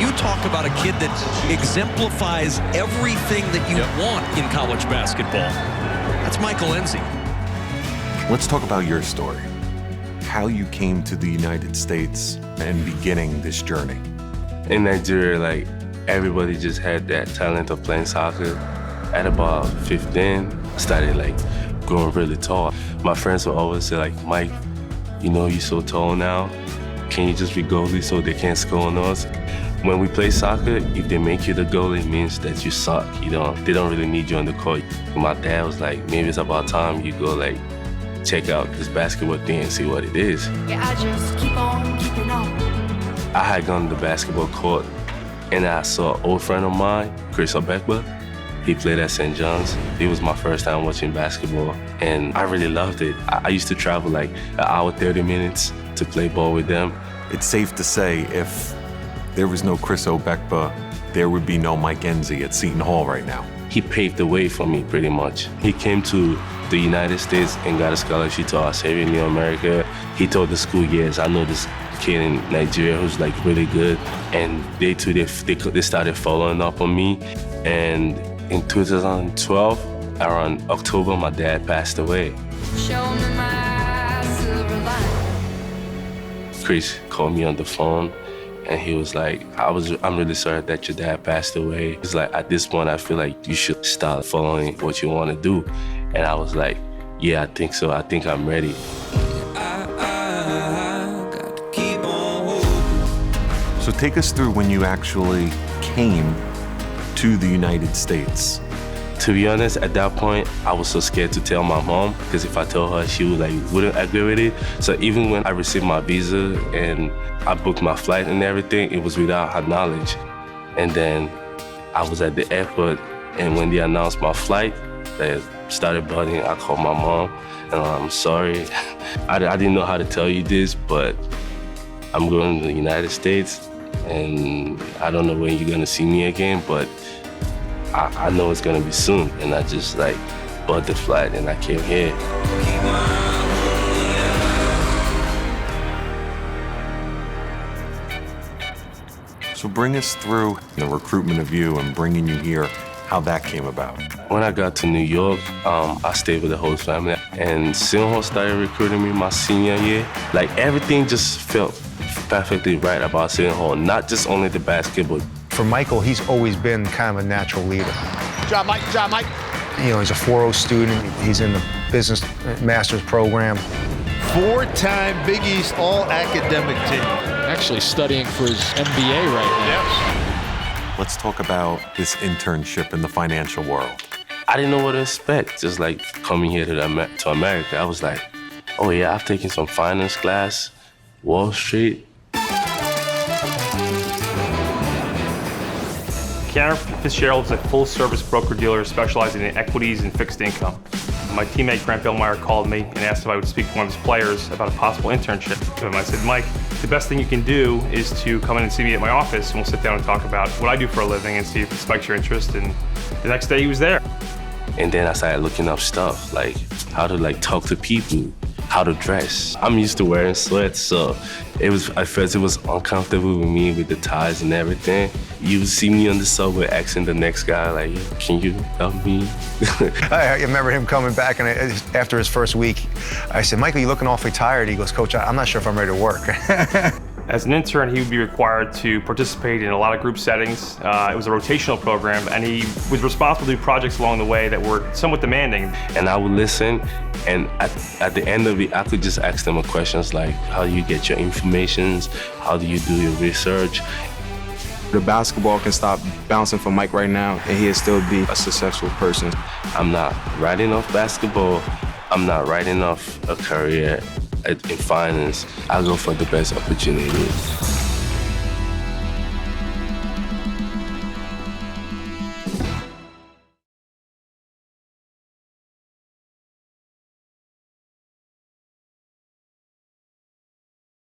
you talk about a kid that exemplifies everything that you want in college basketball. That's Michael Nzei. Let's talk about your story. How you came to the United States and beginning this journey. In Nigeria, like, everybody just had that talent of playing soccer. At about 15, I started like growing really tall. My friends would always say like, Mike, you know you're so tall now. Can you just be goalie so they can't score on us? When we play soccer, if they make you the goalie, it means that you suck. They don't really need you on the court. My dad was like, maybe it's about time you go like check out this basketball thing and see what it is. Yeah, I just keep on keeping on. I had gone to the basketball court and I saw an old friend of mine, Chris Obekba. He played at St. John's. It was my first time watching basketball and I really loved it. I used to travel like an hour, 30 minutes to play ball with them. It's safe to say if there was no Chris Obekba, there would be no Mike Nzei at Seton Hall right now. He paved the way for me pretty much. He came to the United States and got a scholarship to Our Savior New America. He told the school, yes, I know this kid in Nigeria who's like really good. And they started following up on me. And in 2012, around October, my dad passed away. Show me my silver line. Chris called me on the phone and he was like, I'm really sorry that your dad passed away. He's like, at this point, I feel like you should start following what you want to do. And I was like, yeah, I think so. I think I'm ready. Got to keep on hoping. So take us through when you actually came to the United States. To be honest, at that point, I was so scared to tell my mom because if I told her, she wouldn't agree with it. So even when I received my visa and I booked my flight and everything, it was without her knowledge. And then I was at the airport, and when they announced my flight, they started buzzing. I called my mom, and I'm sorry. I didn't know how to tell you this, but I'm going to the United States, and I don't know when you're gonna see me again, but I know it's gonna be soon. And I just like bought the flight and I came here. So bring us through the recruitment of you and bringing you here, how that came about. When I got to New York, I stayed with the whole family. And Seton Hall started recruiting me my senior year. Like everything just felt perfectly right about Seton Hall, not just only the basketball. For Michael, he's always been kind of a natural leader. Job, Mike, job, Mike. You know, he's a 4.0 student. He's in the business master's program. Four-time Big East all-academic team. Actually studying for his MBA right now. Yes. Let's talk about this internship in the financial world. I didn't know what to expect, just like coming here to America. I was like, oh yeah, I've taken some finance class, Wall Street. Cantor Fitzgerald is a full-service broker-dealer specializing in equities and fixed income. My teammate Grant Billmeyer called me and asked if I would speak to one of his players about a possible internship. And I said, Mike, the best thing you can do is to come in and see me at my office, and we'll sit down and talk about what I do for a living and see if it spikes your interest. And the next day he was there. And then I started looking up stuff, like how to like talk to people, how to dress. I'm used to wearing sweats, so at first it was uncomfortable with me with the ties and everything. You would see me on the subway asking the next guy, like, can you help me? I remember him coming back, and after his first week, I said, Michael, you're looking awfully tired. He goes, Coach, I'm not sure if I'm ready to work. As an intern, he would be required to participate in a lot of group settings. It was a rotational program, and he was responsible to do projects along the way that were somewhat demanding. And I would listen, and at the end of it, I could just ask them questions like, how do you get your information? How do you do your research? The basketball can stop bouncing for Mike right now, and he'll still be a successful person. I'm not writing off basketball. I'm not writing off a career in finance. I go for the best opportunity.